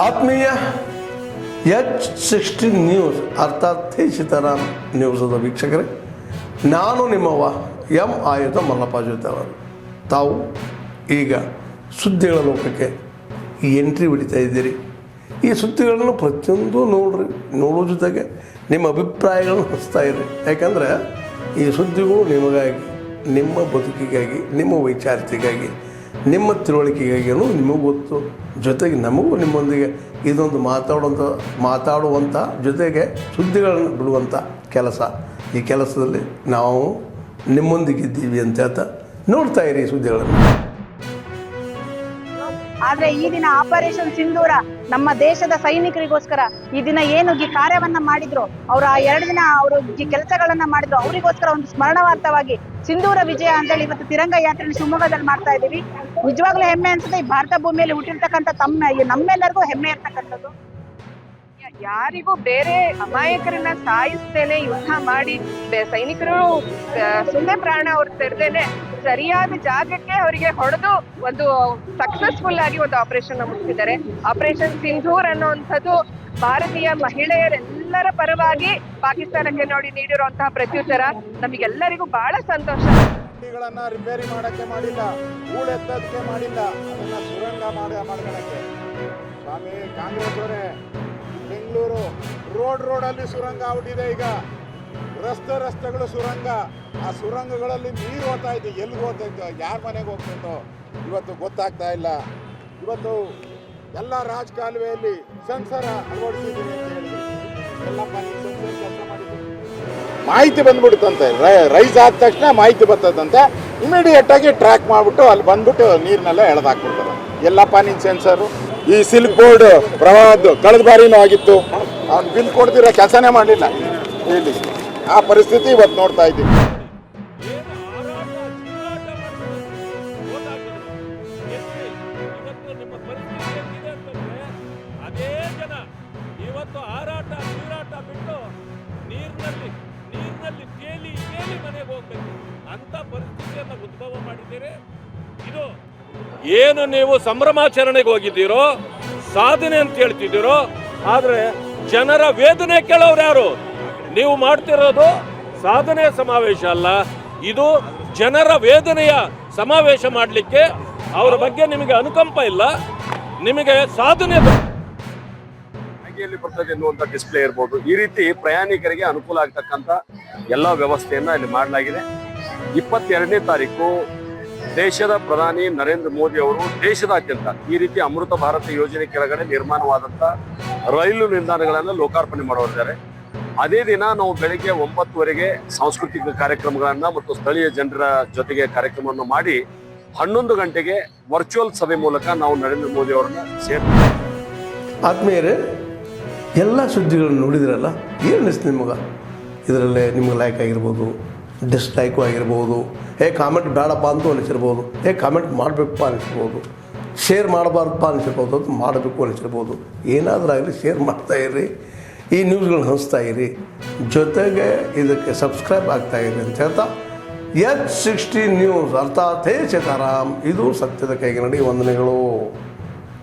ಆತ್ಮೀಯ H16 news ಅರ್ಥಾತ್ ಸೀತಾರಾಮ್ ನ್ಯೂಸದ ವೀಕ್ಷಕರೇ, ನಾನು ನಿಮ್ಮವ ಎಂ ಆಯುಧ ಮಲ್ಲಪ್ಪ ಜೊತೆವರು. ತಾವು ಈಗ ಸುದ್ದಿಗಳ ಲೋಕಕ್ಕೆ ಎಂಟ್ರಿ ಹೊಡಿತಾ ಇದ್ದೀರಿ. ಈ ಸುದ್ದಿಗಳನ್ನು ಪ್ರತಿಯೊಂದು ನೋಡೋ ಜೊತೆಗೆ ನಿಮ್ಮ ಅಭಿಪ್ರಾಯಗಳನ್ನು ಹಂಚ್ತಾ ಇರಿ. ಯಾಕಂದರೆ ಈ ಸುದ್ದಿಗಳು ನಿಮಗಾಗಿ, ನಿಮ್ಮ ಬದುಕಿಗಾಗಿ, ನಿಮ್ಮ ವೈಚಾರಿಕೆಗಾಗಿ, ನಿಮ್ಮ ತಿಳುವಳಿಕೆಗಾಗಿ ಅನ್ನೋದು ನಿಮಗೂ ಗೊತ್ತು. ಜೊತೆಗೆ ನಮಗೂ ನಿಮ್ಮೊಂದಿಗೆ ಇದೊಂದು ಮಾತಾಡುವಂಥ ಜೊತೆಗೆ ಸುದ್ದಿಗಳನ್ನು ಬಿಡುವಂಥ ಕೆಲಸ. ಈ ಕೆಲಸದಲ್ಲಿ ನಾವು ನಿಮ್ಮೊಂದಿಗಿದ್ದೀವಿ ಅಂತ ಹೇಳ್ತಾ ನೋಡ್ತಾ ಇರಿ ಸುದ್ದಿಗಳನ್ನು. ಆದ್ರೆ ಈ ದಿನ ಆಪರೇಷನ್ ಸಿಂಧೂರ ನಮ್ಮ ದೇಶದ ಸೈನಿಕರಿಗೋಸ್ಕರ ಈ ದಿನ ಏನು ಈ ಕಾರ್ಯವನ್ನ ಮಾಡಿದ್ರು, ಅವ್ರ 2 ದಿನ ಅವರು ಈ ಕೆಲಸಗಳನ್ನ ಮಾಡಿದ್ರು, ಅವರಿಗೋಸ್ಕರ ಒಂದು ಸ್ಮರಣಾರ್ಥವಾಗಿ ಸಿಂಧೂರ ವಿಜಯ ಅಂತೇಳಿ ಇವತ್ತು ತಿರಂಗ ಯಾತ್ರೆ ಶಿವಮೊಗ್ಗದಲ್ಲಿ ಮಾಡ್ತಾ ಇದ್ದೀವಿ. ನಿಜವಾಗ್ಲೂ ಹೆಮ್ಮೆ ಅನ್ಸುತ್ತೆ. ಈ ಭಾರತ ಭೂಮಿಯಲ್ಲಿ ಹುಟ್ಟಿರ್ತಕ್ಕಂಥ ನಮ್ಮೆಲ್ಲರಿಗೂ ಹೆಮ್ಮೆ ಇರ್ತಕ್ಕಂಥದ್ದು. ಯಾರಿಗೂ ಬೇರೆ ಅಮಾಯಕರನ್ನ ಸಾಯಿಸ್ತೇನೆ ಯುದ್ಧ ಮಾಡಿ ಸೈನಿಕರು ಸುಮ್ಮನೆ ಪ್ರಾಣ ಅವ್ರು ತೆರೆದೇನೆ ಸರಿಯಾದ ಜಾಗಕ್ಕೆ ಅವರಿಗೆ ಹೊಡೆದು ಒಂದು ಸಕ್ಸಸ್ಫುಲ್ ಆಗಿ ಒಂದು ಆಪರೇಷನ್ ಮುಗಿಸಿದ್ದಾರೆ. ಆಪರೇಷನ್ ಸಿಂಧೂರ್ ಅನ್ನುವಂಥದ್ದು ಭಾರತೀಯ ಮಹಿಳೆಯರೆಲ್ಲರ ಪರವಾಗಿ ಪಾಕಿಸ್ತಾನಕ್ಕೆ ನೀಡಿರುವಂತಹ ಪ್ರತ್ಯುತ್ತರ ನಮಗೆಲ್ಲರಿಗೂ ಬಹಳ ಸಂತೋಷ. ರಿಪೇರಿ ಮಾಡಕ್ಕೆ ಮಾಡಿಲ್ಲ, ಹೂಳೆತ್ತದಕ್ಕೆ ಮಾಡಿಲ್ಲ, ಅದನ್ನ ಸುರಂಗ ಮಾಡ್ಕೊಳಕ್ಕೆ. ಸ್ವಾಮಿ ಕಾಂಗ್ರೆಸ್ ಅವರೇ, ಬೆಂಗಳೂರು ರೋಡಲ್ಲಿ ಸುರಂಗ ಆಗ್ಬಿಟ್ಟಿದೆ. ಈಗ ರಸ್ತೆಗಳು ಸುರಂಗ. ಆ ಸುರಂಗಗಳಲ್ಲಿ ನೀರು ಹೋಗ್ತಾ ಇದೆ. ಎಲ್ಲಿಗೆ ಹೋಗ್ತಾ, ಯಾರ ಮನೆಗೆ ಹೋಗ್ತಿತ್ತು ಇವತ್ತು ಗೊತ್ತಾಗ್ತಾ ಇಲ್ಲ. ಇವತ್ತು ಎಲ್ಲ ರಾಜಕಾಲುವೆಯಲ್ಲಿ ಸೆನ್ಸರ್ ಅಳವಡಿಸಿದ್ದೀವಿ ಅಂತ ಹೇಳಿದ್ರು. ಎಲ್ಲಪ್ಪ ಸೆನ್ಸರ್ ಕೆಲಸ ಮಾಡಿದ್ದೀವಿ. ಮಾಹಿತಿ ಬಂದ್ಬಿಡುತ್ತಂತೆ, ರೈಸ್ ಆದ ತಕ್ಷಣ ಮಾಹಿತಿ ಬರ್ತದಂತೆ. ಇಮಿಡಿಯೇಟ್ ಆಗಿ ಟ್ರ್ಯಾಕ್ ಮಾಡಿಬಿಟ್ಟು ಅಲ್ಲಿ ಬಂದ್ಬಿಟ್ಟು ನೀರನ್ನೆಲ್ಲ ಎಳೆದಾಕ್ಬಿಡ್ತಾರೆ. ಎಲ್ಲಪ್ಪ ನಿನ್ನ ಸೆನ್ಸರು. ಈ ಸಿಲ್ಕ್ ಬೋರ್ಡ್ ಪ್ರವಾಹದ್ದು ಕಳೆದ ಬಾರಿನೂ ಆಗಿತ್ತು. ಅವ್ನು ಬಿಲ್ ಕೊಡ್ದಿರೋ ಕೆಲಸನೇ ಮಾಡಲಿಲ್ಲ. ಇಲ್ಲಿ ಆ ಪರಿಸ್ಥಿತಿ ಇವತ್ತು ನೋಡ್ತಾ ಇದ್ದೀವಿ. ಅದೇ ಜನ ಇವತ್ತು ಹಾರಾಟ ಚೀರಾಟ ಬಿಟ್ಟು ನೀರಿನಲ್ಲಿ ತೇಲಿ ಮನೆಗೆ ಹೋಗ್ಬೇಕು ಅಂತ ಪರಿಸ್ಥಿತಿಯನ್ನು ಉದ್ಭವ ಮಾಡಿದ್ದೀರಿ. ಇದು ಏನು ನೀವು ಸಂಭ್ರಮಾಚರಣೆಗೆ ಹೋಗಿದ್ದೀರೋ, ಸಾಧನೆ ಅಂತ ಹೇಳ್ತಿದ್ದೀರೋ, ಆದ್ರೆ ಜನರ ವೇದನೆ ಕೇಳೋರು ಯಾರು? ನೀವು ಮಾಡ್ತಿರೋದು ಸಾಧನೆ ಸಮಾವೇಶ ಅಲ್ಲ, ಇದು ಜನರ ವೇದನೆಯ ಸಮಾವೇಶ ಮಾಡಲಿಕ್ಕೆ. ಅವರ ಬಗ್ಗೆ ನಿಮಗೆ ಅನುಕಂಪ ಇಲ್ಲ, ನಿಮಗೆ ಸಾಧನೆ ಬರ್ತದೆ ಎನ್ನುವಂತ ಡಿಸ್ಪ್ಲೇ ಇರ್ಬೋದು. ಈ ರೀತಿ ಪ್ರಯಾಣಿಕರಿಗೆ ಅನುಕೂಲ ಆಗ್ತಕ್ಕಂಥ ಎಲ್ಲ ವ್ಯವಸ್ಥೆಯನ್ನ ಇಲ್ಲಿ ಮಾಡಲಾಗಿದೆ. 22ನೇ ತಾರೀಕು ದೇಶದ ಪ್ರಧಾನಿ ನರೇಂದ್ರ ಮೋದಿ ಅವರು ದೇಶದಾದ್ಯಂತ ಈ ರೀತಿ ಅಮೃತ ಭಾರತ ಯೋಜನೆ ಕೆಳಗಡೆ ನಿರ್ಮಾಣವಾದಂಥ ರೈಲು ನಿಲ್ದಾಣಗಳನ್ನು ಲೋಕಾರ್ಪಣೆ ಮಾಡೋರಿದ್ದಾರೆ. ಅದೇ ದಿನ ನಾವು ಬೆಳಗ್ಗೆ 9:00 ಸಾಂಸ್ಕೃತಿಕ ಕಾರ್ಯಕ್ರಮಗಳನ್ನು ಮತ್ತು ಸ್ಥಳೀಯ ಜನರ ಜೊತೆಗೆ ಕಾರ್ಯಕ್ರಮವನ್ನು ಮಾಡಿ 11 ಗಂಟೆಗೆ ವರ್ಚುವಲ್ ಸಭೆ ಮೂಲಕ ನಾವು ನರೇಂದ್ರ ಮೋದಿ ಅವರನ್ನ ಸೇರ್ತೀವಿ. ಆತ್ಮೀಯರೇ, ಎಲ್ಲ ಸುದ್ದಿಗಳನ್ನು ನೋಡಿದ್ರಲ್ಲ, ಏನು ಅನಿಸ್ತು ನಿಮಗೆ? ಇದರಲ್ಲೇ ನಿಮ್ಗೆ ಲೈಕ್ ಆಗಿರ್ಬೋದು, ಡಿಸ್ಲೈಕು ಆಗಿರ್ಬೋದು, ಕಾಮೆಂಟ್ ಬೇಡಪ್ಪ ಅಂತೂ ಅನಿಸಿರ್ಬೋದು, ಕಾಮೆಂಟ್ ಮಾಡಬೇಕಪ್ಪ ಅನಿಸ್ಬೋದು, ಶೇರ್ ಮಾಡಬಾರ್ದಪ್ಪ ಅನಿಸಿರ್ಬೋದು, ಅದು ಮಾಡಬೇಕು ಅನಿಸಿರ್ಬೋದು. ಏನಾದರೂ ಆಗಲಿ ಶೇರ್ ಮಾಡ್ತಾಯಿರಿ, ಈ ನ್ಯೂಸ್ಗಳನ್ನ ಹಂಚ್ತಾ ಇರಿ, ಜೊತೆಗೆ ಇದಕ್ಕೆ ಸಬ್ಸ್ಕ್ರೈಬ್ ಆಗ್ತಾಯಿರಿ ಅಂತ ಹೇಳ್ತಾ H16 ನ್ಯೂಸ್ ಅರ್ಥಾತ್ ಸೀತಾರಾಮ್, ಇದು ಸತ್ಯದ ಕೈಗೆ ನಡಿ. ವಂದನೆಗಳು.